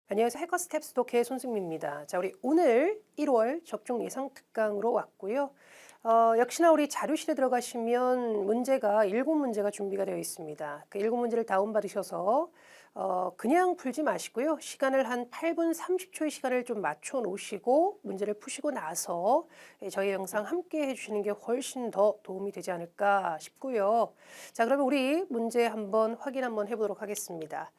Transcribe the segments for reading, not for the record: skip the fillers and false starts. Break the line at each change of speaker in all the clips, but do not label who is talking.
안녕하세요. 해커 스텝스 독해 손승미입니다. 자, 우리 오늘 1월 적중 예상 특강으로 왔고요. 역시나 우리 자료실에 들어가시면 문제가 7문제가 준비가 되어 있습니다. 그 7문제를 다운받으셔서 그냥 풀지 마시고요. 시간을 한 8분 30초의 시간을 좀 맞춰 놓으시고 문제를 푸시고 나서 저희 영상 함께 해주시는 게 훨씬 더 도움이 되지 않을까 싶고요. 자, 그러면 우리 문제 한번 확인 한번 해보도록 하겠습니다.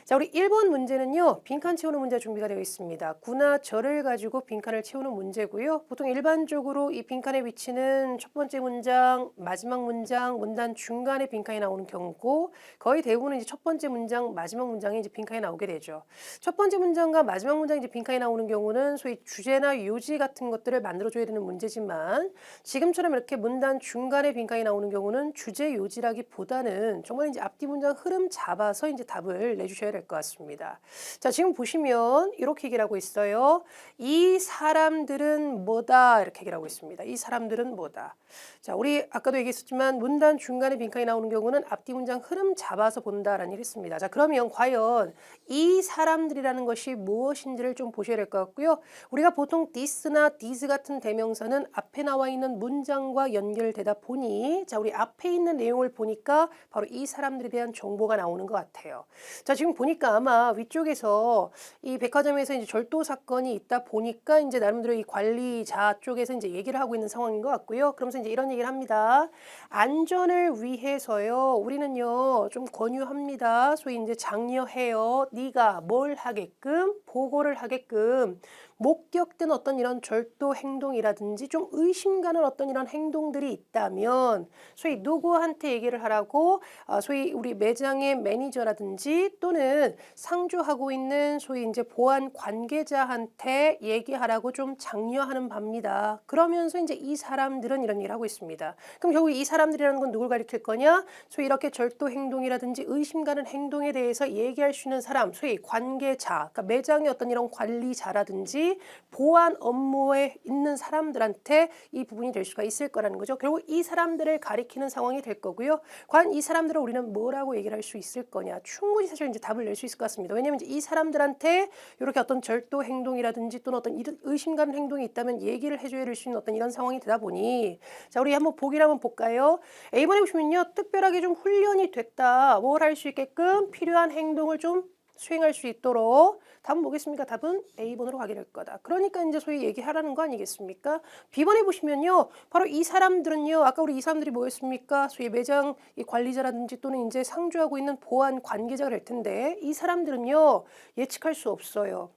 자, 우리 1번 문제는요. 빈칸 채우는 문제 준비가 되어 있습니다. 구나 절을 가지고 빈칸을 채우는 문제고요. 보통 일반적으로 이 빈칸의 위치는 첫 번째 문장, 마지막 문장, 문단 중간에 빈칸이 나오는 경우고 거의 대부분은 이제 첫 번째 문장, 마지막 문장이 이제 빈칸이 나오게 되죠. 첫 번째 문장과 마지막 문장이 이제 빈칸이 나오는 경우는 소위 주제나 요지 같은 것들을 만들어줘야 되는 문제지만 지금처럼 이렇게 문단 중간에 빈칸이 나오는 경우는 주제 요지라기보다는 정말 이제 앞뒤 문장 흐름 잡아서 이제 답을 내주셔야 될 것 같습니다. 자, 지금 보시면 이렇게 얘기를 하고 있어요. 이 사람들은 뭐다 이렇게 얘기를 하고 있습니다. 이 사람들은 뭐다. 자, 우리 아까도 얘기했었지만 문단 중간에 빈칸이 나오는 경우는 앞뒤 문장 흐름 잡아서 본다라는 얘기를 했습니다. 자, 그러면 과연 이 사람들이라는 것이 무엇인지를 좀 보셔야 될 것 같고요. 우리가 보통 this나 these 같은 대명사는 앞에 나와 있는 문장과 연결되다 보니 자, 우리 앞에 있는 내용을 보니까 바로 이 사람들에 대한 정보가 나오는 것 같아요. 자, 지금 보니까 아마 위쪽에서 이 백화점에서 이제 절도 사건이 있다 보니까 이제 나름대로 이 관리자 쪽에서 이제 얘기를 하고 있는 상황인 것 같고요. 그러면서 이제 이런 얘기를 합니다. 안전을 위해서요. 우리는요. 좀 권유합니다. 소위 이제 장려해요. 네가 뭘 하게끔 보고를 하게끔 목격된 어떤 이런 절도 행동이라든지 좀 의심 가는 어떤 이런 행동들이 있다면 소위 누구한테 얘기를 하라고 소위 우리 매장의 매니저라든지 또는 상주하고 있는 소위 이제 보안 관계자한테 얘기하라고 좀 장려하는 바입니다. 그러면서 이제 이 사람들은 이런 얘기를 하고 있습니다. 그럼 결국 이 사람들이라는 건 누굴 가리킬 거냐? 소위 이렇게 절도 행동이라든지 의심 가는 행동에 대해서 얘기할 수 있는 사람, 소위 관계자, 그러니까 매장의 어떤 이런 관리자라든지 보안 업무에 있는 사람들한테 이 부분이 될 수가 있을 거라는 거죠. 결국 이 사람들을 가리키는 상황이 될 거고요. 과연 이 사람들을 우리는 뭐라고 얘기를 할 수 있을 거냐? 충분히 사실 이제 답을 낼 수 있을 것 같습니다. 왜냐하면 이제 이 사람들한테 이렇게 어떤 절도 행동이라든지 또는 어떤 의심 가는 행동이 있다면 얘기를 해줘야 될 수 있는 어떤 이런 상황이 되다 보니 자, 우리 한번 보기를 한번 볼까요? A번에 보시면요. 특별하게 좀 훈련이 됐다. 뭘 할 수 있게끔 필요한 행동을 좀 수행할 수 있도록 답은 뭐겠습니까? 답은 A번으로 가게 될 거다. 그러니까 이제 소위 얘기하라는 거 아니겠습니까? B번에 보시면요. 바로 이 사람들은요. 아까 우리 이 사람들이 뭐였습니까? 소위 매장 이 관리자라든지 또는 이제 상주하고 있는 보안 관계자가 될 텐데 이 사람들은요. 예측할 수 없어요.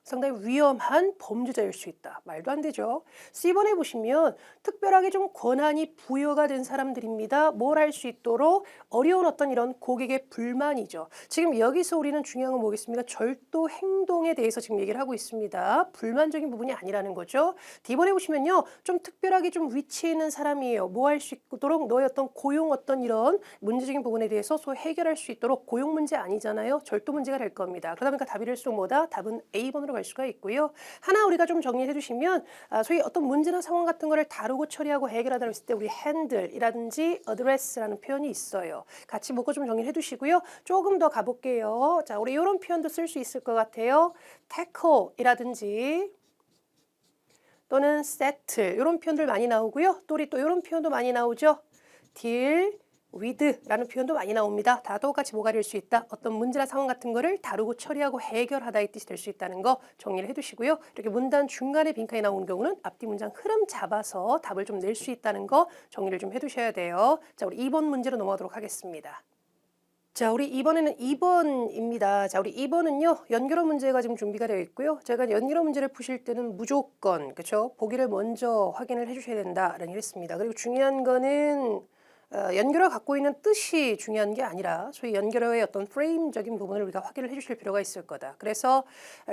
상당히 위험한 범죄자일 수 있다. 말도 안 되죠. C번에 보시면 특별하게 좀 권한이 부여가 된 사람들입니다. 뭘 할 수 있도록 어려운 어떤 이런 고객의 불만이죠. 지금 여기서 우리는 중요한 건 뭐겠습니까? 절도 행동에 대해서 지금 얘기를 하고 있습니다. 불만적인 부분이 아니라는 거죠. D번에 보시면요. 좀 특별하게 좀 위치에 있는 사람이에요. 뭐 할 수 있도록 너의 어떤 고용 어떤 이런 문제적인 부분에 대해서 해결할 수 있도록 고용 문제 아니잖아요. 절도 문제가 될 겁니다. 그러다 보니까 답이될수록 뭐다? 답은 A번으로 갈 수가 있고요. 하나 우리가 좀 정리해 주시면 소위 어떤 문제나 상황 같은 거를 다루고 처리하고 해결하다 했을 때 우리 handle이라든지 address라는 표현이 있어요. 같이 묶어 좀 정리해 두시고요. 조금 더 가볼게요. 자, 우리 이런 표현도 쓸 수 있을 것 같아요. tackle이라든지 또는 settle 이런 표현들 많이 나오고요. 또 우리 또 이런 표현도 많이 나오죠. deal with라는 표현도 많이 나옵니다. 다 똑같이 뭐가 될 수 있다. 어떤 문제나 상황 같은 거를 다루고 처리하고 해결하다의 뜻이 될 수 있다는 거 정리를 해두시고요. 이렇게 문단 중간에 빈칸이 나오는 경우는 앞뒤 문장 흐름 잡아서 답을 좀 낼 수 있다는 거 정리를 좀 해두셔야 돼요. 자, 우리 2번 문제로 넘어가도록 하겠습니다. 자, 우리 이번에는 2번입니다. 자, 우리 2번은요. 연결어 문제가 지금 준비가 되어 있고요. 제가 연결어 문제를 푸실 때는 무조건 그렇죠? 보기를 먼저 확인을 해주셔야 된다라는 얘기를 했습니다. 그리고 중요한 거는 연결어 갖고 있는 뜻이 중요한 게 아니라 소위 연결어의 어떤 프레임적인 부분을 우리가 확인을 해주실 필요가 있을 거다. 그래서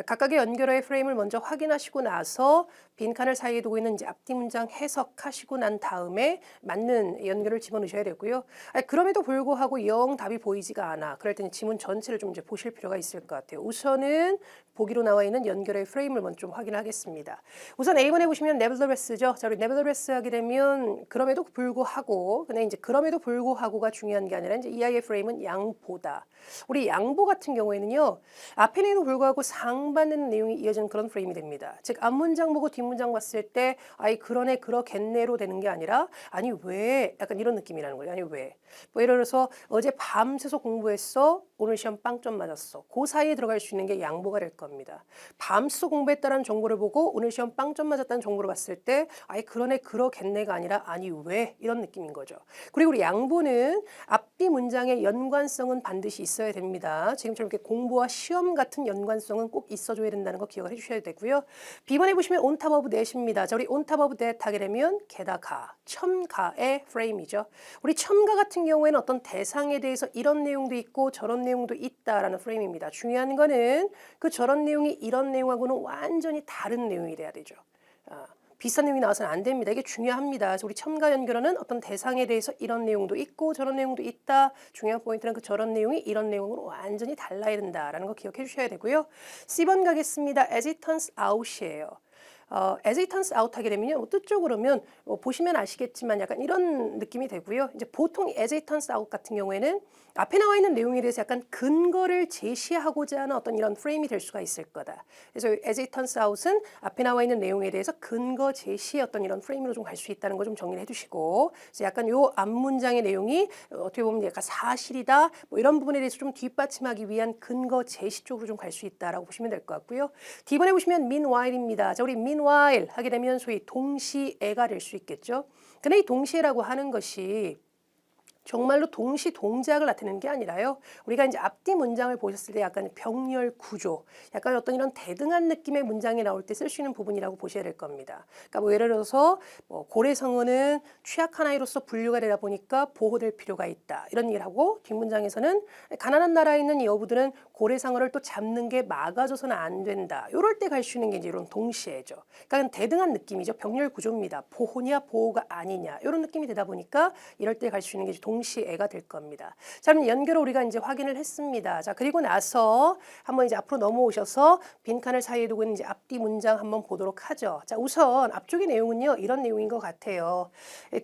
각각의 연결어의 프레임을 먼저 확인하시고 나서 빈칸을 사이에 두고 있는 이제 앞뒤 문장 해석하시고 난 다음에 맞는 연결을 집어넣으셔야 되고요. 그럼에도 불구하고 영 답이 보이지가 않아. 그럴 때는 지문 전체를 좀 이제 보실 필요가 있을 것 같아요. 우선은 보기로 나와 있는 연결어의 프레임을 먼저 좀 확인하겠습니다. 우선 A번에 보시면 nevertheless죠. 자, 우리 nevertheless 하게 되면 그럼에도 불구하고 근데 이제 그럼에도 불구하고가 중요한 게 아니라 이제 이 아이의 프레임은 양보다. 우리 양보 같은 경우에는요. 앞에는 불구하고 상반되는 내용이 이어지는 그런 프레임이 됩니다. 즉 앞문장 보고 뒷문장 봤을 때 아이 그러네 그러겠네로 되는 게 아니라 아니 왜 약간 이런 느낌이라는 거예요. 아니 왜. 뭐 예를 들어서 어제 밤새서 공부했어. 오늘 시험 빵점 맞았어. 그 사이에 들어갈 수 있는 게 양보가 될 겁니다. 밤새서 공부했다는 정보를 보고 오늘 시험 빵점 맞았다는 정보를 봤을 때 아이 그러네 그러겠네가 아니라 아니 왜 이런 느낌인 거죠. 그리고 우리 양보는 앞뒤 문장의 연관성은 반드시 있어야 됩니다. 지금처럼 이렇게 공부와 시험 같은 연관성은 꼭 있어줘야 된다는 거 기억을 해주셔야 되고요. B번에 보시면 on top of that입니다. 자, 우리 on top of that 하게 되면 게다가, 첨가의 프레임이죠. 우리 첨가 같은 경우에는 어떤 대상에 대해서 이런 내용도 있고 저런 내용도 있다라는 프레임입니다. 중요한 거는 그 저런 내용이 이런 내용하고는 완전히 다른 내용이 돼야 되죠. 비슷한 내용이 나와서는 안 됩니다. 이게 중요합니다. 그래서 우리 첨가 연결어는 어떤 대상에 대해서 이런 내용도 있고 저런 내용도 있다. 중요한 포인트는 그 저런 내용이 이런 내용으로 완전히 달라야 된다라는 거 기억해 주셔야 되고요. C번 가겠습니다. As it turns out이에요. as it turns out 하게 되면요. 뜻적으로 그러면 보시면 아시겠지만 약간 이런 느낌이 되고요. 이제 보통 as it turns out 같은 경우에는 앞에 나와 있는 내용에 대해서 약간 근거를 제시하고자 하는 어떤 이런 프레임이 될 수가 있을 거다. 그래서 as it turns out은 앞에 나와 있는 내용에 대해서 근거 제시의 어떤 이런 프레임으로 좀 갈 수 있다는 거 좀 정리를 해두시고, 그래서 약간 요 앞문장의 내용이 어떻게 보면 약간 사실이다, 뭐 이런 부분에 대해서 좀 뒷받침하기 위한 근거 제시 쪽으로 좀 갈 수 있다라고 보시면 될 것 같고요. D번에 보시면 meanwhile입니다. 자, 우리 meanwhile 하게 되면 소위 동시에가 될 수 있겠죠. 근데 이 동시에라고 하는 것이 정말로 동시 동작을 나타내는 게 아니라요. 우리가 이제 앞뒤 문장을 보셨을 때 약간 병렬 구조, 약간 어떤 이런 대등한 느낌의 문장이 나올 때 쓸 수 있는 부분이라고 보셔야 될 겁니다. 그러니까 뭐 예를 들어서 고래상어는 취약한 아이로서 분류가 되다 보니까 보호될 필요가 있다. 이런 얘기를 하고 뒷문장에서는 가난한 나라에 있는 이 어부들은 고래상어를 또 잡는 게 막아줘서는 안 된다. 이럴 때 갈 수 있는 게 이제 이런 동시에죠. 그러니까 대등한 느낌이죠. 병렬 구조입니다. 보호냐 보호가 아니냐 이런 느낌이 되다 보니까 이럴 때 갈 수 있는 게 동시에가 될 겁니다. 자, 그럼 연결을 우리가 이제 확인을 했습니다. 자, 그리고 나서 한번 이제 앞으로 넘어오셔서 빈칸을 사이에 두고 있는 이제 앞뒤 문장 한번 보도록 하죠. 자, 우선 앞쪽의 내용은요, 이런 내용인 것 같아요.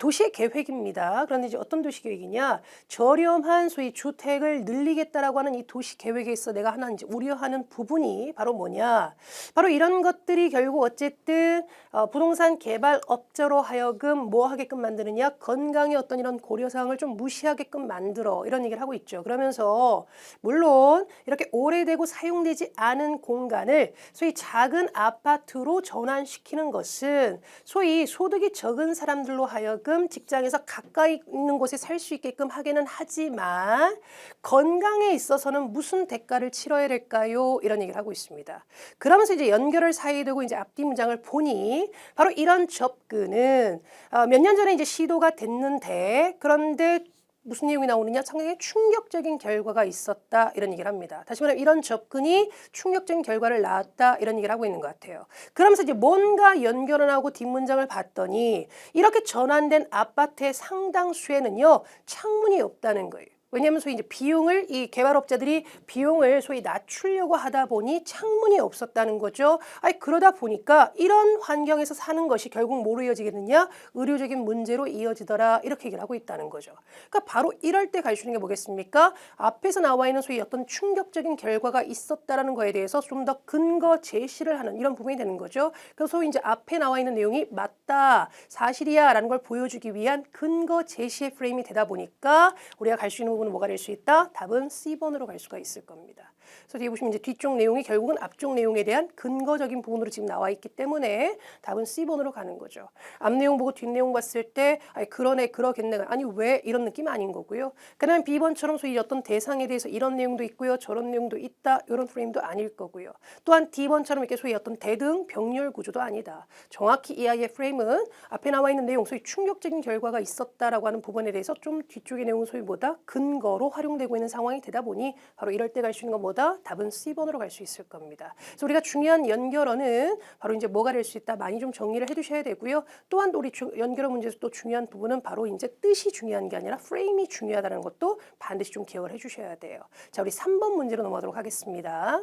도시의 계획입니다. 그런데 이제 어떤 도시 계획이냐? 저렴한 소위 주택을 늘리겠다라고 하는 이 도시 계획에 있어 내가 하나 이제 우려하는 부분이 바로 뭐냐? 바로 이런 것들이 결국 어쨌든 부동산 개발업자로 하여금 뭐 하게끔 만드느냐? 건강의 어떤 이런 고려사항을 좀 무시하게끔 만들어 이런 얘기를 하고 있죠. 그러면서 물론 이렇게 오래되고 사용되지 않은 공간을 소위 작은 아파트로 전환시키는 것은 소위 소득이 적은 사람들로 하여금 직장에서 가까이 있는 곳에 살 수 있게끔 하기는 하지만 건강에 있어서는 무슨 대가를 치러야 될까요? 이런 얘기를 하고 있습니다. 그러면서 이제 연결을 사이에 두고 이제 앞뒤 문장을 보니 바로 이런 접근은 몇 년 전에 이제 시도가 됐는데 그런데 무슨 내용이 나오느냐? 상당히 충격적인 결과가 있었다 이런 얘기를 합니다. 다시 말하면 이런 접근이 충격적인 결과를 낳았다 이런 얘기를 하고 있는 것 같아요. 그러면서 이제 뭔가 연결을 하고 뒷문장을 봤더니 이렇게 전환된 아파트의 상당수에는요 창문이 없다는 거예요. 왜냐하면 소위 이제 비용을 이 개발업자들이 비용을 소위 낮추려고 하다 보니 창문이 없었다는 거죠. 아니 그러다 보니까 이런 환경에서 사는 것이 결국 뭐로 이어지겠느냐? 의료적인 문제로 이어지더라 이렇게 얘기를 하고 있다는 거죠. 그러니까 바로 이럴 때 갈 수 있는 게 뭐겠습니까? 앞에서 나와 있는 소위 어떤 충격적인 결과가 있었다라는 거에 대해서 좀 더 근거 제시를 하는 이런 부분이 되는 거죠. 그래서 소위 이제 앞에 나와 있는 내용이 맞다, 사실이야라는 걸 보여주기 위한 근거 제시의 프레임이 되다 보니까 우리가 갈 수 있는 부분은 뭐가 될 수 있다? 답은 C번으로 갈 수가 있을 겁니다. 그래서 뒤에 보시면 이제 뒤쪽 내용이 결국은 앞쪽 내용에 대한 근거적인 부분으로 지금 나와 있기 때문에 답은 C번으로 가는 거죠. 앞 내용 보고 뒷 내용 봤을 때 아니 그러네 그러겠네 아니 왜 이런 느낌 아닌 거고요. 그다음에 B번처럼 소위 어떤 대상에 대해서 이런 내용도 있고요. 저런 내용도 있다. 이런 프레임도 아닐 거고요. 또한 D번처럼 이렇게 소위 어떤 대등 병렬 구조도 아니다. 정확히 이 아이의 프레임은 앞에 나와 있는 내용 소위 충격적인 결과가 있었다라고 하는 부분에 대해서 좀 뒤쪽의 내용은 소위 뭐다? 근거로 활용되고 있는 상황이 되다 보니 바로 이럴 때 갈 수 있는 건 뭐다? 답은 C번으로 갈 수 있을 겁니다. 그래서 우리가 중요한 연결어는 바로 이제 뭐가 될 수 있다. 많이 좀 정리를 해두셔야 되고요. 또한 우리 연결어 문제에서 또 중요한 부분은 바로 이제 뜻이 중요한 게 아니라 프레임이 중요하다는 것도 반드시 좀 기억을 해주셔야 돼요. 자, 우리 3번 문제로 넘어가도록 하겠습니다.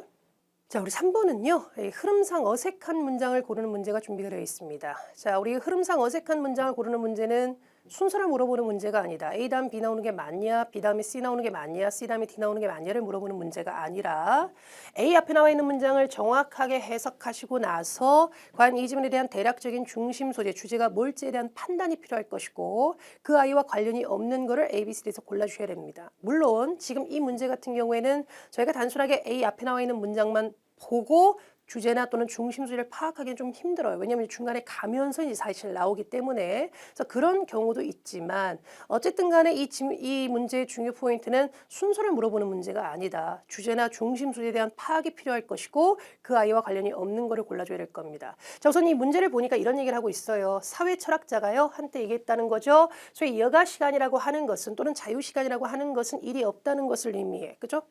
자, 우리 3번은요. 흐름상 어색한 문장을 고르는 문제가 준비가 되어 있습니다. 자, 우리 흐름상 어색한 문장을 고르는 문제는 순서를 물어보는 문제가 아니다. A 다음 B 나오는 게 맞냐? B 다음에 C 나오는 게 맞냐? C 다음에 D 나오는 게 맞냐를 물어보는 문제가 아니라 A 앞에 나와 있는 문장을 정확하게 해석하시고 나서 과연 이 지문에 대한 대략적인 중심 소재, 주제가 뭘지에 대한 판단이 필요할 것이고 그 아이와 관련이 없는 거를 A, B, C에서 골라주셔야 됩니다. 물론 지금 이 문제 같은 경우에는 저희가 단순하게 A 앞에 나와 있는 문장만 보고 주제나 또는 중심 소재를 파악하기는 좀 힘들어요. 왜냐하면 중간에 가면서 이제 사실 나오기 때문에. 그래서 그런 경우도 있지만 어쨌든 간에 이 문제의 중요 포인트는 순서를 물어보는 문제가 아니다. 주제나 중심 소재에 대한 파악이 필요할 것이고 그 아이와 관련이 없는 거를 골라줘야 될 겁니다. 자, 우선 이 문제를 보니까 이런 얘기를 하고 있어요. 사회 철학자가요. 한때 얘기했다는 거죠. 소위 여가 시간이라고 하는 것은 또는 자유 시간이라고 하는 것은 일이 없다는 것을 의미해. 그죠?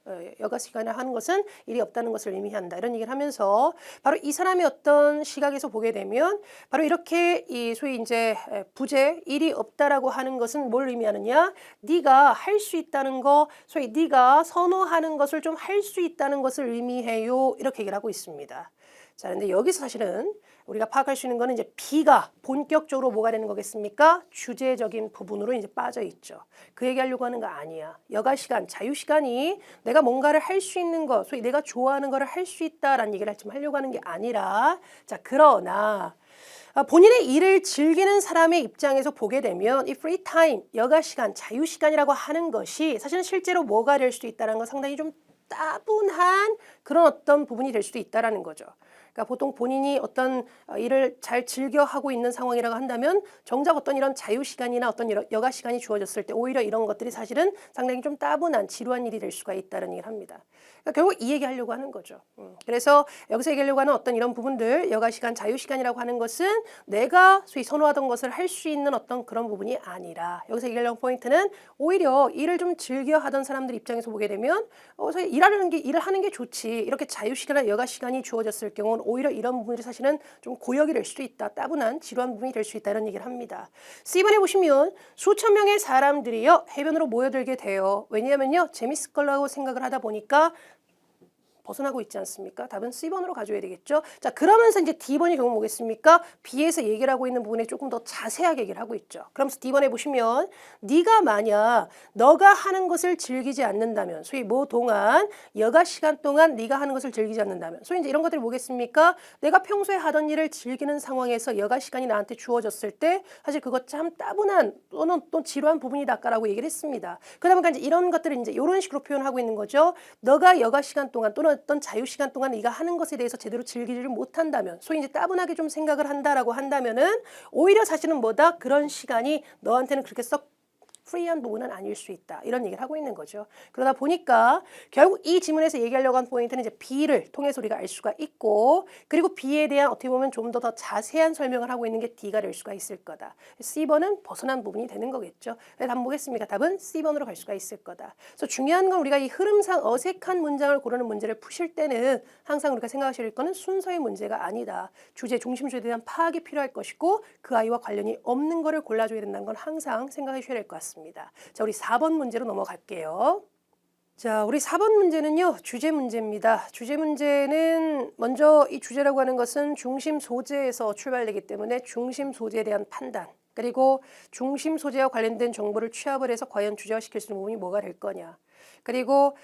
여가 시간이라고 하는 것은 일이 없다는 것을 의미한다. 이런 얘기를 하면서 바로 이 사람의 어떤 시각에서 보게 되면 바로 이렇게 이 소위 이제 부재 일이 없다라고 하는 것은 뭘 의미하느냐? 네가 할 수 있다는 거, 소위 네가 선호하는 것을 좀 할 수 있다는 것을 의미해요. 이렇게 얘기를 하고 있습니다. 자, 근데 여기서 사실은 우리가 파악할 수 있는 거는 이제 B가 본격적으로 뭐가 되는 거겠습니까? 주제적인 부분으로 이제 빠져 있죠. 그 얘기하려고 하는 거 아니야. 여가 시간, 자유 시간이 내가 뭔가를 할 수 있는 거, 소위 내가 좋아하는 거를 할 수 있다라는 얘기를 지금 하려고 하는 게 아니라, 자, 그러나 본인의 일을 즐기는 사람의 입장에서 보게 되면 이 프리 타임, 여가 시간, 자유 시간이라고 하는 것이 사실은 실제로 뭐가 될 수도 있다는 건 상당히 좀 따분한 그런 어떤 부분이 될 수도 있다라는 거죠. 그러니까 보통 본인이 어떤 일을 잘 즐겨 하고 있는 상황이라고 한다면 정작 어떤 이런 자유 시간이나 어떤 이런 여가 시간이 주어졌을 때 오히려 이런 것들이 사실은 상당히 좀 따분한 지루한 일이 될 수가 있다는 얘기를 합니다. 그러니까 결국 이 얘기하려고 하는 거죠. 그래서 여기서 얘기하려고 하는 어떤 이런 부분들, 여가 시간, 자유 시간이라고 하는 것은 내가 소위 선호하던 것을 할 수 있는 어떤 그런 부분이 아니라 여기서 얘기하려는 포인트는 오히려 일을 좀 즐겨 하던 사람들 입장에서 보게 되면 일을 하는 게 좋지. 이렇게 자유 시간이나 여가 시간이 주어졌을 경우는 오히려 이런 부분들이 사실은 좀 고역이 될 수도 있다. 따분한 지루한 부분이 될 수 있다. 이런 얘기를 합니다. C번에 보시면 수천 명의 사람들이요. 해변으로 모여들게 돼요. 왜냐하면요. 재밌을 거라고 생각을 하다 보니까 벗어나고 있지 않습니까? 답은 C번으로 가져야 되겠죠. 자, 그러면서 이제 D번이 경우 뭐겠습니까? B에서 얘기를 하고 있는 부분에 조금 더 자세하게 얘기를 하고 있죠. 그러면서 D번에 보시면 네가 만약 너가 하는 것을 즐기지 않는다면 소위 뭐 동안 여가 시간 동안 네가 하는 것을 즐기지 않는다면 소위 이제 이런 것들이 뭐겠습니까? 내가 평소에 하던 일을 즐기는 상황에서 여가 시간이 나한테 주어졌을 때 사실 그거 참 따분한 또는 또 지루한 부분이다라고 얘기를 했습니다. 그러다 보니까 이제 이런 것들을 이제 이런 식으로 표현하고 있는 거죠. 너가 여가 시간 동안 또는 어떤 자유 시간 동안 네가 하는 것에 대해서 제대로 즐기지를 못한다면 소위 이제 따분하게 좀 생각을 한다라고 한다면은 오히려 사실은 뭐다? 그런 시간이 너한테는 그렇게 썩 프리한 부분은 아닐 수 있다. 이런 얘기를 하고 있는 거죠. 그러다 보니까 결국 이 지문에서 얘기하려고 한 포인트는 이제 B를 통해서 우리가 알 수가 있고 그리고 B에 대한 어떻게 보면 좀 더 자세한 설명을 하고 있는 게 D가 될 수가 있을 거다. C번은 벗어난 부분이 되는 거겠죠. 답 뭐겠습니까? 답은 C번으로 갈 수가 있을 거다. 그래서 중요한 건 우리가 이 흐름상 어색한 문장을 고르는 문제를 푸실 때는 항상 우리가 생각하실 거는 순서의 문제가 아니다. 주제, 중심 주제에 대한 파악이 필요할 것이고 그 아이와 관련이 없는 거를 골라줘야 된다는 건 항상 생각해 주셔야 될 것 같습니다. 자, 우리 4번 문제로 넘어갈게요. 자, 우리 4번 문제는요. 주제 문제입니다. 주제 문제는 먼저 이 주제라고 하는 것은 중심 소재에서 출발되기 때문에 중심 소재에 대한 판단 그리고 중심 소재와 관련된 정보를 취합을 해서 과연 주제화시킬 수 있는 부분이 뭐가 될 거냐. 그리고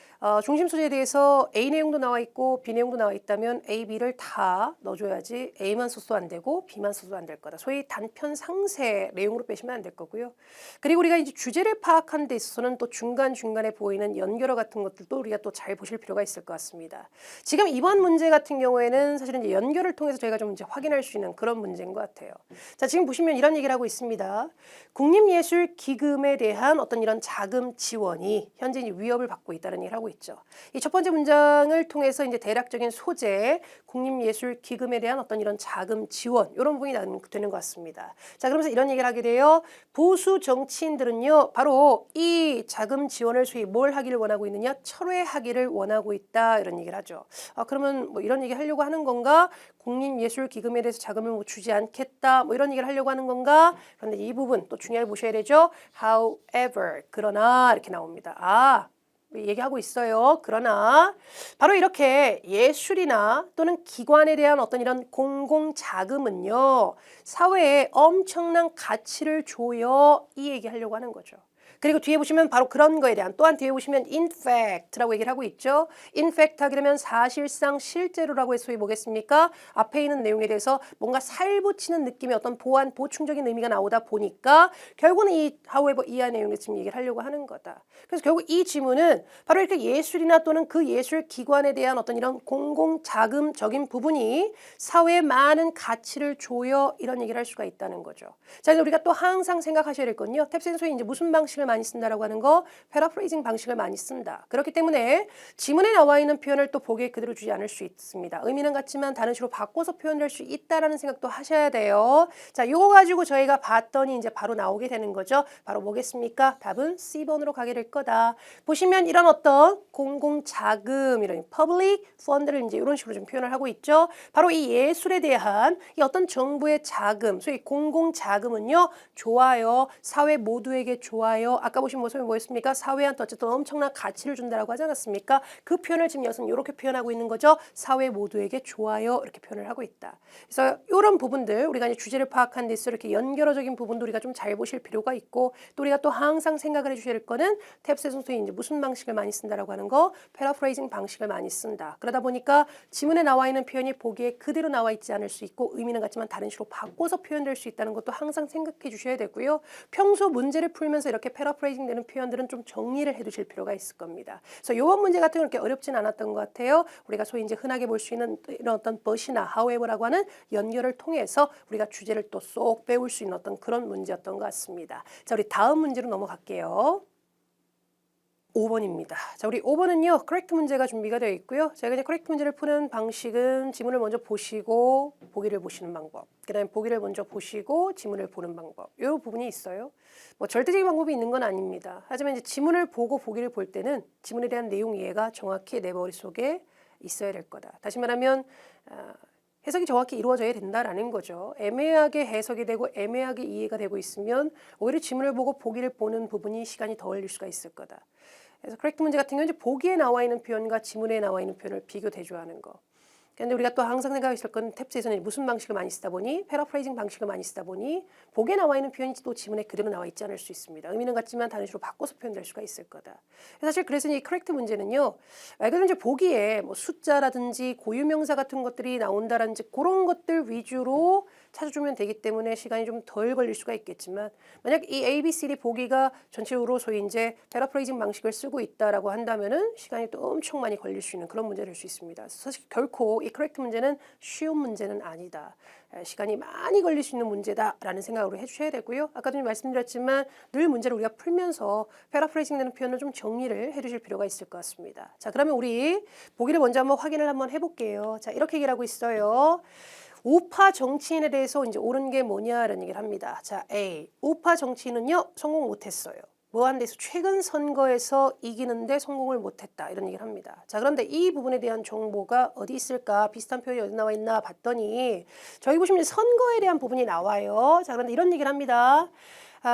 중심 소재에 대해서 A 내용도 나와 있고 B 내용도 나와 있다면 A, B를 다 넣어줘야지 A만 써도 안 되고 B만 써도 안 될 거다. 소위 단편 상세 내용으로 빼시면 안 될 거고요. 그리고 우리가 이제 주제를 파악하는 데 있어서는 또 중간중간에 보이는 연결어 같은 것들도 우리가 또 잘 보실 필요가 있을 것 같습니다. 지금 이번 문제 같은 경우에는 사실은 이제 연결을 통해서 저희가 좀 이제 확인할 수 있는 그런 문제인 것 같아요. 자, 지금 보시면 이런 얘기를 하고 있습니다. 국립예술기금에 대한 어떤 이런 자금 지원이 현재 이제 위협을 받고 있다는 얘기를 하고 있죠. 이 첫 번째 문장을 통해서 이제 대략적인 소재, 국립예술기금에 대한 어떤 이런 자금 지원 이런 부분이 되는 것 같습니다. 자, 그러면서 이런 얘기를 하게 돼요. 보수 정치인들은요, 바로 이 자금 지원을 소위 뭘 하기를 원하고 있느냐, 철회하기를 원하고 있다 이런 얘기를 하죠. 그러면 뭐 이런 얘기 하려고 하는 건가? 국립예술기금에 대해서 자금을 뭐 주지 않겠다, 뭐 이런 얘기를 하려고 하는 건가? 그런데 이 부분 또 중요하게 보셔야 되죠. However, 그러나 이렇게 나옵니다. 얘기하고 있어요. 그러나 바로 이렇게 예술이나 또는 기관에 대한 어떤 이런 공공 자금은요, 사회에 엄청난 가치를 줘요. 이 얘기하려고 하는 거죠. 그리고 뒤에 보시면 바로 그런 거에 대한 또한 뒤에 보시면 in fact라고 얘기를 하고 있죠. in fact 하게 되면 사실상 실제로라고 해서 소위 뭐겠습니까? 앞에 있는 내용에 대해서 뭔가 살붙이는 느낌의 어떤 보완, 보충적인 의미가 나오다 보니까 결국은 이 however 이하 내용을 지금 얘기를 하려고 하는 거다. 그래서 결국 이 지문은 바로 이렇게 예술이나 또는 그 예술 기관에 대한 어떤 이런 공공 자금적인 부분이 사회에 많은 가치를 줘요. 이런 얘기를 할 수가 있다는 거죠. 자, 이제 우리가 또 항상 생각하셔야 될 건요. 탭센소에 이제 무슨 방식을 많이 쓴다라고 하는 거, 패러프레이징 방식을 많이 쓴다. 그렇기 때문에 지문에 나와 있는 표현을 또 보기에 그대로 주지 않을 수 있습니다. 의미는 같지만 다른 식으로 바꿔서 표현할 수 있다라는 생각도 하셔야 돼요. 자, 요거 가지고 저희가 봤더니 이제 바로 나오게 되는 거죠. 바로 뭐겠습니까? 답은 C번으로 가게 될 거다. 보시면 이런 어떤 공공 자금, 이런 public fund를 이제 이런 식으로 좀 표현을 하고 있죠. 바로 이 예술에 대한 이 어떤 정부의 자금, 소위 공공 자금은요, 좋아요. 사회 모두에게 좋아요. 아까 보신 모습이 뭐였습니까? 사회한테 어쨌든 엄청난 가치를 준다라고 하지 않았습니까? 그 표현을 지금 여기서 이렇게 표현하고 있는 거죠. 사회 모두에게 좋아요. 이렇게 표현을 하고 있다. 그래서 이런 부분들 우리가 이제 주제를 파악한 데 있어 이렇게 연결어적인 부분도 우리가 좀 잘 보실 필요가 있고 또 우리가 또 항상 생각을 해주셔야 될 거는 탭세 선수에 이제 무슨 방식을 많이 쓴다라고 하는 거, 패러프레이징 방식을 많이 쓴다. 그러다 보니까 지문에 나와 있는 표현이 보기에 그대로 나와 있지 않을 수 있고 의미는 같지만 다른 식으로 바꿔서 표현될 수 있다는 것도 항상 생각해 주셔야 되고요. 평소 문제를 풀면서 이렇게 패러프레이징 되는 표현들은 좀 정리를 해 두실 필요가 있을 겁니다. 그래서 요번 문제 같은 건 그렇게 어렵진 않았던 것 같아요. 우리가 소위 이제 흔하게 볼 수 있는 이런 어떤 but이나 however라고 하는 연결을 통해서 우리가 주제를 또 쏙 배울 수 있는 어떤 그런 문제였던 것 같습니다. 자, 우리 다음 문제로 넘어갈게요. 5번입니다. 자, 우리 5번은요, correct 문제가 준비가 되어 있고요. 저희가 이제 correct 문제를 푸는 방식은 지문을 먼저 보시고 보기를 보시는 방법, 그 다음에 보기를 먼저 보시고 지문을 보는 방법, 이 부분이 있어요. 뭐 절대적인 방법이 있는 건 아닙니다. 하지만 이제 지문을 보고 보기를 볼 때는 지문에 대한 내용 이해가 정확히 내 머릿속에 있어야 될 거다. 다시 말하면 해석이 정확히 이루어져야 된다라는 거죠. 애매하게 해석이 되고 애매하게 이해가 되고 있으면 오히려 지문을 보고 보기를 보는 부분이 시간이 더 걸릴 수가 있을 거다. 그래서 correct 문제 같은 경우는 보기에 나와 있는 표현과 지문에 나와 있는 표현을 비교 대조하는 거. 그런데 우리가 또 항상 생각했을 건 탭스에서는 무슨 방식을 많이 쓰다 보니 패러프레이징 방식을 많이 쓰다 보니 보기에 나와 있는 표현이 또 지문에 그대로 나와 있지 않을 수 있습니다. 의미는 같지만 다른 식으로 바꿔서 표현될 수가 있을 거다. 사실 그래서 이 correct 문제는요. 말 그대로 이제 보기에 뭐 숫자라든지 고유명사 같은 것들이 나온다든지 그런 것들 위주로 찾아주면 되기 때문에 시간이 좀 덜 걸릴 수가 있겠지만 만약 이 A, B, C, D 보기가 전체적으로 소위 이제 패러프레이징 방식을 쓰고 있다라고 한다면은 시간이 또 엄청 많이 걸릴 수 있는 그런 문제를 될 수 있습니다. 사실 결코 이 correct 문제는 쉬운 문제는 아니다. 시간이 많이 걸릴 수 있는 문제다라는 생각으로 해주셔야 되고요. 아까도 말씀드렸지만 늘 문제를 우리가 풀면서 패러프레이징 되는 표현을 좀 정리를 해주실 필요가 있을 것 같습니다. 자, 그러면 우리 보기를 먼저 한번 확인을 한번 해볼게요. 자, 이렇게 얘기를 하고 있어요. 우파 정치인에 대해서 이제 옳은 게 뭐냐라는 얘기를 합니다. 자, A. 우파 정치인은요, 성공 못했어요. 뭐한 데서 최근 선거에서 이기는데 성공을 못했다. 이런 얘기를 합니다. 자, 그런데 이 부분에 대한 정보가 어디 있을까? 비슷한 표현이 어디 나와 있나 봤더니 저희 보시면 선거에 대한 부분이 나와요. 자, 그런데 이런 얘기를 합니다.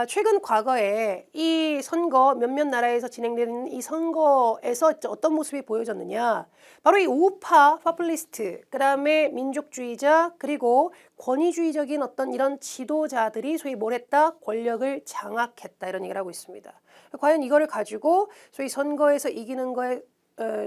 최근 과거에 이 선거 몇몇 나라에서 진행되는 이 선거에서 어떤 모습이 보여졌느냐. 바로 이 우파, 파퓰리스트, 그 다음에 민족주의자, 그리고 권위주의적인 어떤 이런 지도자들이 소위 뭘 했다? 권력을 장악했다. 이런 얘기를 하고 있습니다. 과연 이거를 가지고 소위 선거에서 이기는 거에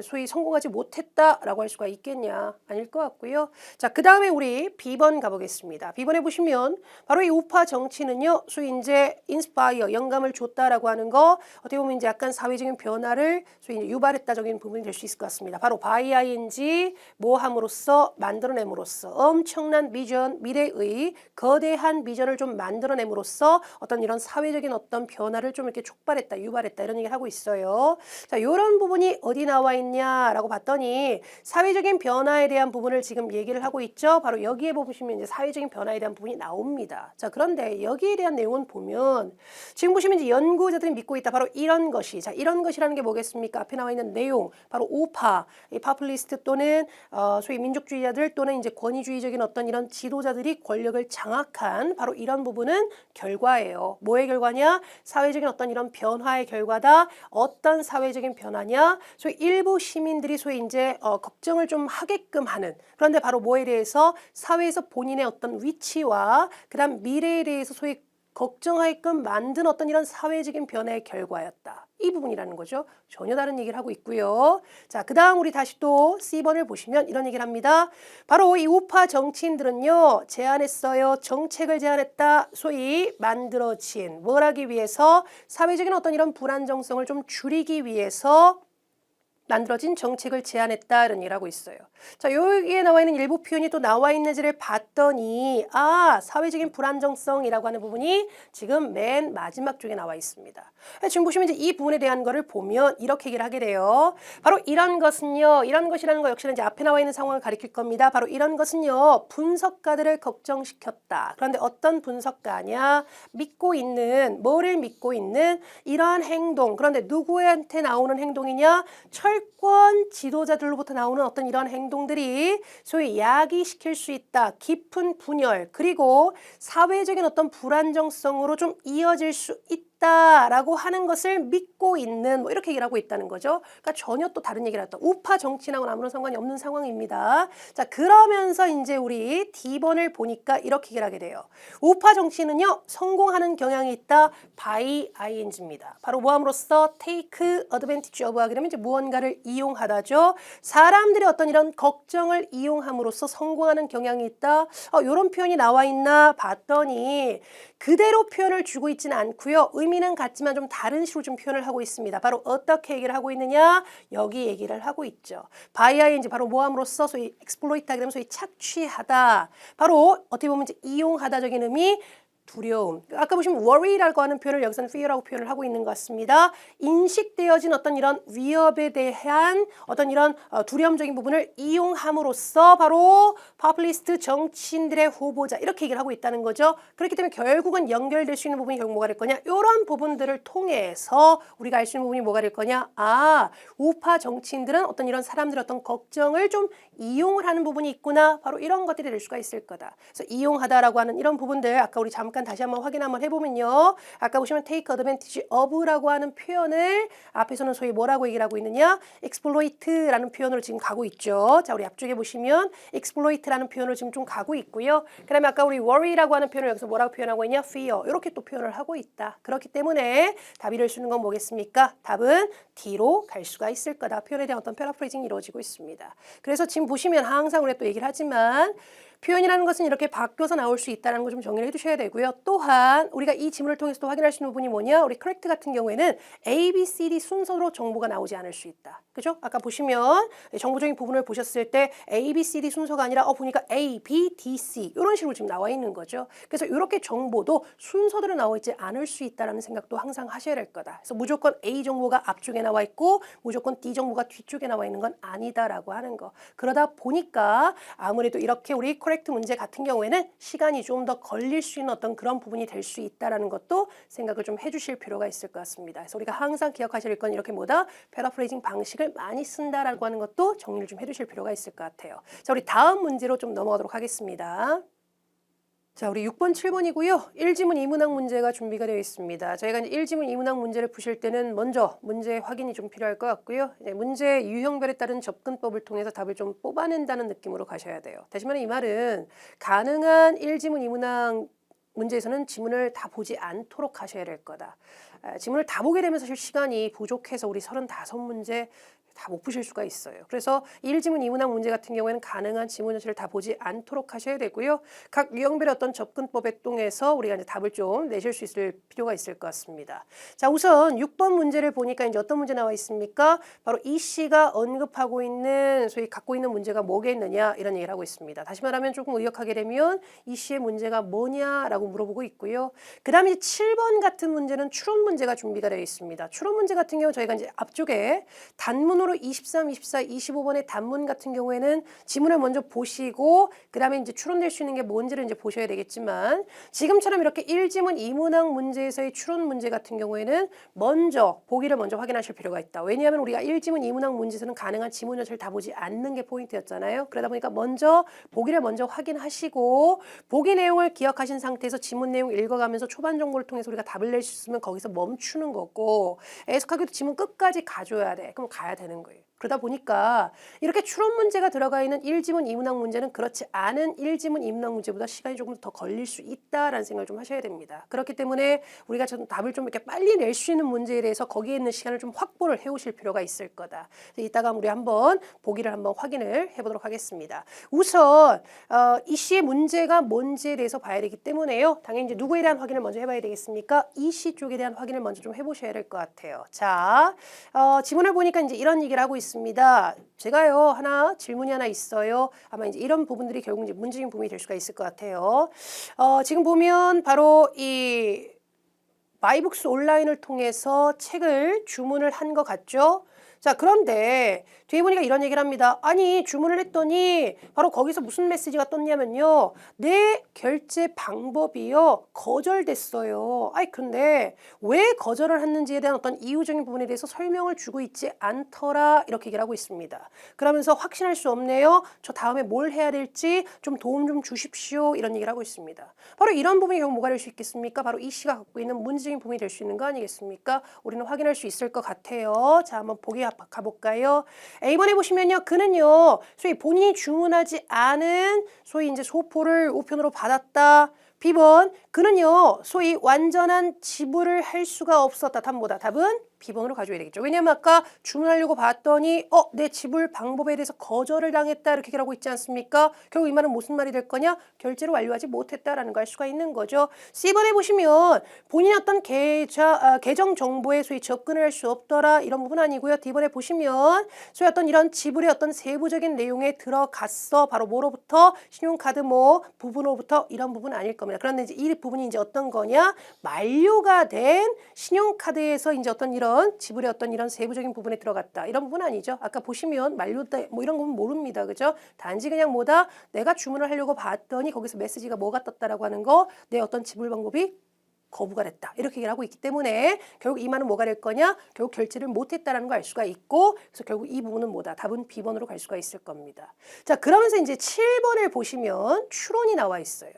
소위 성공하지 못했다라고 할 수가 있겠냐? 아닐 것 같고요. 자, 그 다음에 우리 B번 가보겠습니다. B번에 보시면 바로 이 우파 정치는요, 소위 이제 인스파이어, 영감을 줬다라고 하는 거 어떻게 보면 이제 약간 사회적인 변화를 소위 이제 유발했다적인 부분이 될 수 있을 것 같습니다. 바로 by ing, 뭐 함으로써, 만들어냄으로써 엄청난 비전, 미래의 거대한 비전을 좀 만들어냄으로써 어떤 이런 사회적인 어떤 변화를 좀 이렇게 촉발했다, 유발했다 이런 얘기를 하고 있어요. 자, 이런 부분이 어디 나와 나와 있냐라고 봤더니 사회적인 변화에 대한 부분을 지금 얘기를 하고 있죠. 바로 여기에 보시면 이제 사회적인 변화에 대한 부분이 나옵니다. 자, 그런데 여기에 대한 내용은 보면 지금 보시면 이제 연구자들이 믿고 있다. 바로 이런 것이. 자, 이런 것이라는 게 뭐겠습니까? 앞에 나와 있는 내용. 바로 우파, 이 파퓰리스트 또는 소위 민족주의자들 또는 이제 권위주의적인 어떤 이런 지도자들이 권력을 장악한 바로 이런 부분은 결과예요. 뭐의 결과냐? 사회적인 어떤 이런 변화의 결과다. 어떤 사회적인 변화냐? 소위 일부 시민들이 소위 이제 걱정을 좀 하게끔 하는. 그런데 바로 뭐에 대해서 사회에서 본인의 어떤 위치와 그다음 미래에 대해서 소위 걱정하게끔 만든 어떤 이런 사회적인 변화의 결과였다. 이 부분이라는 거죠. 전혀 다른 얘기를 하고 있고요. 자, 그 다음 우리 다시 또 C번을 보시면 이런 얘기를 합니다. 바로 이 우파 정치인들은요. 제안했어요. 정책을 제안했다. 소위 만들어진 뭘 하기 위해서 사회적인 어떤 이런 불안정성을 좀 줄이기 위해서 만들어진 정책을 제안했다 이런 얘기를 하고 있어요. 자, 여기에 나와 있는 일부 표현이 또 나와 있는지를 봤더니 사회적인 불안정성이라고 하는 부분이 지금 맨 마지막 쪽에 나와 있습니다. 지금 보시면 이제 이 부분에 대한 거를 보면 이렇게 얘기를 하게 돼요. 바로 이런 것은요. 이런 것이라는 거 역시나 이제 앞에 나와 있는 상황을 가리킬 겁니다. 바로 이런 것은요. 분석가들을 걱정시켰다. 그런데 어떤 분석가냐? 뭐를 믿고 있는 이러한 행동. 그런데 누구한테 나오는 행동이냐? 철권 지도자들로부터 나오는 어떤 이런 행동들이 소위 야기시킬 수 있다. 깊은 분열 그리고 사회적인 어떤 불안정성으로 좀 이어질 수 있다라고 하는 것을 믿고 있는 이렇게 얘기를 하고 있다는 거죠. 그러니까 전혀 또 다른 얘기를 했다. 우파 정치하고는 아무런 상관이 없는 상황입니다. 자, 그러면서 이제 우리 D번을 보니까 이렇게 얘기를 하게 돼요. 우파 정치는요. 성공하는 경향이 있다. by ing입니다. 바로 뭐함으로써 take advantage of 하게 되면 이제 무언가를 이용하다죠. 사람들의 어떤 이런 걱정을 이용함으로써 성공하는 경향이 있다. 이런 표현이 나와 있나 봤더니 그대로 표현을 주고 있지는 않고요. 의미는 같지만 좀 다른 식으로 좀 표현을 하고 있습니다. 바로 어떻게 얘기를 하고 있느냐? 여기 얘기를 하고 있죠. by ing 바로 뭐함으로써 소위 exploit 하게 되면 소위 착취하다. 바로 어떻게 보면 이제 이용하다적인 의미 두려움. 아까 보시면 worry라고 하는 표현을 여기서는 fear라고 표현을 하고 있는 것 같습니다. 인식되어진 어떤 이런 위협에 대한 어떤 이런 두려움적인 부분을 이용함으로써 바로 파퓰리스트 정치인들의 후보자 이렇게 얘기를 하고 있다는 거죠. 그렇기 때문에 결국은 연결될 수 있는 부분이 결국 뭐가 될 거냐? 이런 부분들을 통해서 우리가 알 수 있는 부분이 뭐가 될 거냐? 우파 정치인들은 어떤 이런 사람들의 어떤 걱정을 좀 이용을 하는 부분이 있구나. 바로 이런 것들이 될 수가 있을 거다. 그래서 이용하다라고 하는 이런 부분들 아까 우리 잠깐 다시 한번 확인 한번 해보면요. 아까 보시면 take advantage of라고 하는 표현을 앞에서는 소위 뭐라고 얘기를 하고 있느냐? exploit라는 표현으로 지금 가고 있죠. 자, 우리 앞쪽에 보시면 exploit라는 표현을 지금 좀 가고 있고요. 그 다음에 아까 우리 worry라고 하는 표현을 여기서 뭐라고 표현하고 있냐? fear. 이렇게 또 표현을 하고 있다. 그렇기 때문에 답이 될 수 있는 건 뭐겠습니까? 답은 D로 갈 수가 있을 거다. 표현에 대한 어떤 패러프레이징이 이루어지고 있습니다. 그래서 지금 보시면 항상 우리가 또 얘기를 하지만 표현이라는 것은 이렇게 바뀌어서 나올 수 있다는 거 좀 정리를 해두셔야 되고요. 또한 우리가 이 지문을 통해서 또 확인할 수 있는 부분이 뭐냐? 우리 correct 같은 경우에는 A, B, C, D 순서로 정보가 나오지 않을 수 있다. 그죠? 아까 보시면 정보적인 부분을 보셨을 때 A, B, C, D 순서가 아니라 보니까 A, B, D, C 이런 식으로 지금 나와 있는 거죠. 그래서 이렇게 정보도 순서대로 나와 있지 않을 수 있다는 생각도 항상 하셔야 될 거다. 그래서 무조건 A 정보가 앞쪽에 나와 있고 무조건 D 정보가 뒤쪽에 나와 있는 건 아니다라고 하는 거. 그러다 보니까 아무래도 이렇게 우리 correct 문제 같은 경우에는 시간이 좀 더 걸릴 수 있는 어떤 그런 부분이 될 수 있다라는 것도 생각을 좀 해주실 필요가 있을 것 같습니다. 그래서 우리가 항상 기억하실 건 이렇게 패러프레이징 방식을 많이 쓴다라고 하는 것도 정리를 좀 해두실 필요가 있을 것 같아요. 자, 우리 다음 문제로 좀 넘어가도록 하겠습니다. 자, 우리 6번, 7번이고요. 1지문 2문항 문제가 준비가 되어 있습니다. 저희가 이제 1지문 2문항 문제를 푸실 때는 먼저 문제 확인이 좀 필요할 것 같고요. 문제 유형별에 따른 접근법을 통해서 답을 좀 뽑아낸다는 느낌으로 가셔야 돼요. 다시 말해 이 말은 가능한 1지문 2문항 문제에서는 지문을 다 보지 않도록 하셔야 될 거다. 지문을 다 보게 되면 사실 시간이 부족해서 우리 35문제 다 못 푸실 수가 있어요. 그래서 1지문 2문항 문제 같은 경우에는 가능한 지문 전체를 다 보지 않도록 하셔야 되고요. 각 유형별의 어떤 접근법에 통해서 우리가 이제 답을 좀 내실 수 있을 필요가 있을 것 같습니다. 자, 우선 6번 문제를 보니까 이제 어떤 문제 나와 있습니까? 바로 이 씨가 언급하고 있는 소위 갖고 있는 문제가 뭐겠느냐 이런 얘기를 하고 있습니다. 다시 말하면 조금 의역하게 되면 이 씨의 문제가 뭐냐라고 물어보고 있고요. 그 다음에 7번 같은 문제는 추론 문제가 준비가 되어 있습니다. 추론 문제 같은 경우 저희가 이제 앞쪽에 단문 기본으로 23, 24, 25번의 단문 같은 경우에는 지문을 먼저 보시고 그 다음에 이제 추론될 수 있는 게 뭔지를 이제 보셔야 되겠지만 지금처럼 이렇게 1지문 2문항 문제에서의 추론 문제 같은 경우에는 먼저 보기를 먼저 확인하실 필요가 있다. 왜냐하면 우리가 1지문 2문항 문제에서는 가능한 지문 전체를 다 보지 않는 게 포인트였잖아요. 그러다 보니까 먼저 보기를 먼저 확인하시고 보기 내용을 기억하신 상태에서 지문 내용 읽어가면서 초반 정보를 통해서 우리가 답을 낼 수 있으면 거기서 멈추는 거고 애석하게도 지문 끝까지 가줘야 돼. 그럼 가야 되는 거예요. 그러다 보니까 이렇게 추론 문제가 들어가 있는 1지문 2문항 문제는 그렇지 않은 1지문 2문항 문제보다 시간이 조금 더 걸릴 수 있다라는 생각을 좀 하셔야 됩니다. 그렇기 때문에 우리가 좀 답을 좀 이렇게 빨리 낼 수 있는 문제에 대해서 거기에 있는 시간을 좀 확보를 해오실 필요가 있을 거다. 이따가 우리 한번 보기를 한번 확인을 해보도록 하겠습니다. 우선 이 시의 문제가 뭔지에 대해서 봐야 되기 때문에요. 당연히 이제 누구에 대한 확인을 먼저 해봐야 되겠습니까? 이 시 쪽에 대한 확인을 먼저 좀 해보셔야 될 것 같아요. 자, 지문을 보니까 이제 이런 얘기를 하고 있습니다. 제가요 질문이 하나 있어요. 아마 이제 이런 부분들이 결국 이제 문제적인 부분이 될 수가 있을 것 같아요. 지금 보면 바로 이 마이북스 온라인을 통해서 책을 주문을 한 것 같죠? 자, 그런데 뒤에 보니까 이런 얘기를 합니다. 아니, 주문을 했더니 바로 거기서 무슨 메시지가 떴냐면요. 내 결제 방법이요. 거절됐어요. 아이, 근데 왜 거절을 했는지에 대한 어떤 이유적인 부분에 대해서 설명을 주고 있지 않더라. 이렇게 얘기를 하고 있습니다. 그러면서 확신할 수 없네요. 저 다음에 뭘 해야 될지 좀 도움 좀 주십시오. 이런 얘기를 하고 있습니다. 바로 이런 부분이 결국 뭐가 될 수 있겠습니까? 바로 이 시가 갖고 있는 문제적인 부분이 될 수 있는 거 아니겠습니까? 우리는 확인할 수 있을 것 같아요. 자, 한번 보기 가볼까요? A번에 보시면요. 그는요. 소위 본인이 주문하지 않은 소위 이제 소포를 우편으로 받았다. B번 그는요. 소위 완전한 지불을 할 수가 없었다. 답보다 답은 B번으로 가져야 되겠죠. 왜냐면 아까 주문하려고 봤더니 내 지불 방법에 대해서 거절을 당했다 이렇게 얘기하고 있지 않습니까? 결국 이 말은 무슨 말이 될 거냐? 결제를 완료하지 못했다라는 걸 알 수가 있는 거죠. C번에 보시면 본인의 어떤 계정 정보에 소위 접근을 할 수 없더라 이런 부분 아니고요. D번에 보시면 소위 어떤 이런 지불의 어떤 세부적인 내용에 들어갔어. 바로 뭐로부터? 신용카드 부분으로부터 이런 부분 아닐 겁니다. 그런데 이제 이 부분이 이제 어떤 거냐? 만료가 된 신용카드에서 이제 어떤 이런 지불의 어떤 이런 세부적인 부분에 들어갔다. 이런 부분 아니죠. 아까 보시면 만료다 이런 건 모릅니다. 그죠? 단지 그냥 내가 주문을 하려고 봤더니 거기서 메시지가 뭐가 떴다라고 하는 거, 내 어떤 지불 방법이 거부가 됐다. 이렇게 얘기를 하고 있기 때문에 결국 이 말은 뭐가 될 거냐? 결국 결제를 못했다라는 걸 알 수가 있고 그래서 결국 이 부분은 뭐다? 답은 B번으로 갈 수가 있을 겁니다. 자, 그러면서 이제 7번을 보시면 추론이 나와 있어요.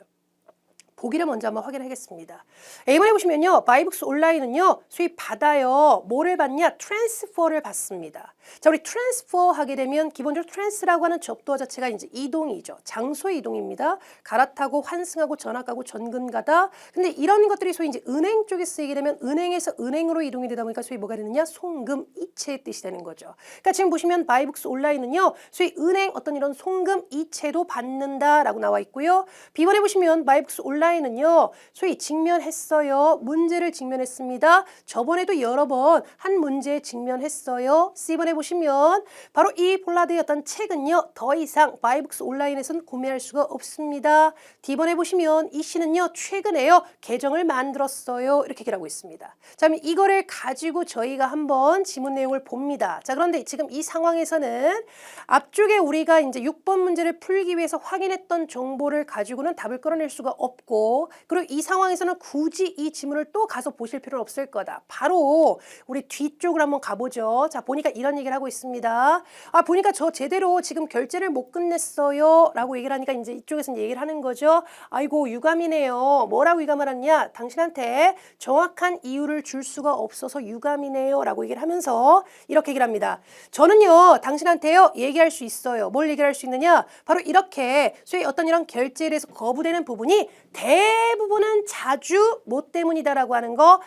보기를 먼저 한번 확인하겠습니다. A번에 보시면요. 마이북스 온라인은요. 수입 받아요. 뭐를 받냐? 트랜스퍼를 받습니다. 자, 우리 트랜스퍼 하게 되면 기본적으로 트랜스라고 하는 접두어 자체가 이제 이동이죠. 장소의 이동입니다. 갈아타고 환승하고 전학가고 전근가다. 근데 이런 것들이 소위 이제 은행 쪽에 쓰이게 되면 은행에서 은행으로 이동이 되다 보니까 소위 뭐가 되느냐? 송금 이체의 뜻이 되는 거죠. 그러니까 지금 보시면 마이북스 온라인은요. 소위 은행 어떤 이런 송금 이체도 받는다라고 나와 있고요. B번에 보시면 마이북스 온라인은요. 소위 직면했어요. 문제를 직면했습니다. 저번에도 여러 번 한 문제에 직면했어요. C번에 보시면 바로 이 폴라드의 어떤 책은요. 더 이상 마이북스 온라인에서는 구매할 수가 없습니다. D번에 보시면 이 씨는요. 최근에요. 계정을 만들었어요. 이렇게 얘기를 하고 있습니다. 자, 그럼 이거를 가지고 저희가 한번 지문 내용을 봅니다. 자, 그런데 지금 이 상황에서는 앞쪽에 우리가 이제 6번 문제를 풀기 위해서 확인했던 정보를 가지고는 답을 끌어낼 수가 없고 그리고 이 상황에서는 굳이 이 지문을 또 가서 보실 필요는 없을 거다. 바로 우리 뒤쪽으로 한번 가보죠. 자, 보니까 이런 얘기를 하고 있습니다. 보니까 저 제대로 지금 결제를 못 끝냈어요. 라고 얘기를 하니까 이제 이쪽에서는 얘기를 하는 거죠. 아이고, 유감이네요. 뭐라고 유감을 하냐? 당신한테 정확한 이유를 줄 수가 없어서 유감이네요. 라고 얘기를 하면서 이렇게 얘기를 합니다. 저는요, 당신한테요, 얘기할 수 있어요. 뭘 얘기를 할 수 있느냐? 바로 이렇게 소위 어떤 이런 결제에 대해서 거부되는 부분이 대부분은 자주 뭐 때문이다라고 하는 거,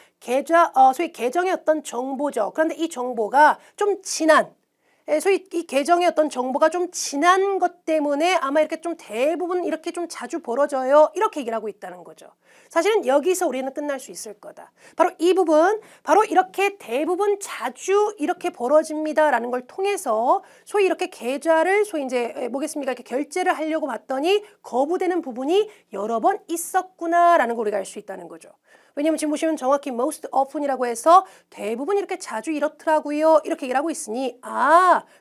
소위 계정의 어떤 정보죠. 그런데 이 정보가 좀 지난, 소위 이 계정의 어떤 정보가 좀 지난 것 때문에 아마 이렇게 좀 대부분 이렇게 좀 자주 벌어져요. 이렇게 얘기를 하고 있다는 거죠. 사실은 여기서 우리는 끝날 수 있을 거다. 바로 이 부분, 바로 이렇게 대부분 자주 이렇게 벌어집니다라는 걸 통해서 소위 이렇게 계좌를 소위 이제 뭐겠습니까? 이렇게 결제를 하려고 봤더니 거부되는 부분이 여러 번 있었구나라는 걸 우리가 알 수 있다는 거죠. 왜냐면 지금 보시면 정확히 most often이라고 해서 대부분 이렇게 자주 이렇더라고요. 이렇게 얘기를 하고 있으니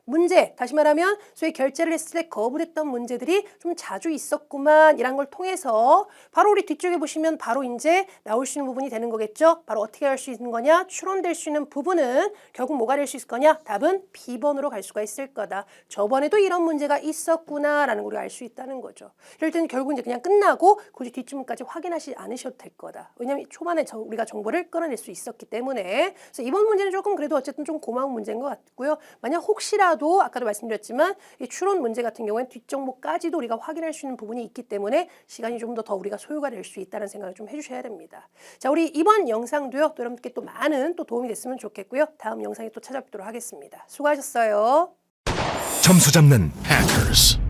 문제, 다시 말하면 소위 결제를 했을 때 거부됐던 문제들이 좀 자주 있었구만 이란 걸 통해서 바로 우리 뒤쪽에 보시면 바로 이제 나올 수 있는 부분이 되는 거겠죠. 바로 어떻게 할 수 있는 거냐? 추론될 수 있는 부분은 결국 뭐가 될 수 있을 거냐? 답은 B번으로 갈 수가 있을 거다. 저번에도 이런 문제가 있었구나라는 걸 우리가 알 수 있다는 거죠. 이럴 때는 결국 이제 그냥 끝나고 굳이 뒷부분까지 확인하지 않으셔도 될 거다. 왜냐면 초반에 우리가 정보를 끌어낼 수 있었기 때문에. 그래서 이번 문제는 조금 그래도 어쨌든 좀 고마운 문제인 것 같고요. 만약 혹시라도 아까도 말씀드렸지만 이 추론 문제 같은 경우에는 뒷정보까지도 우리가 확인할 수 있는 부분이 있기 때문에 시간이 좀 더 우리가 소요가 될 수 있다는 생각을 좀 해주셔야 됩니다. 자, 우리 이번 영상도요. 또 여러분께 또 많은 또 도움이 됐으면 좋겠고요. 다음 영상에 또 찾아뵙도록 하겠습니다. 수고하셨어요.
점수 잡는 Hackers.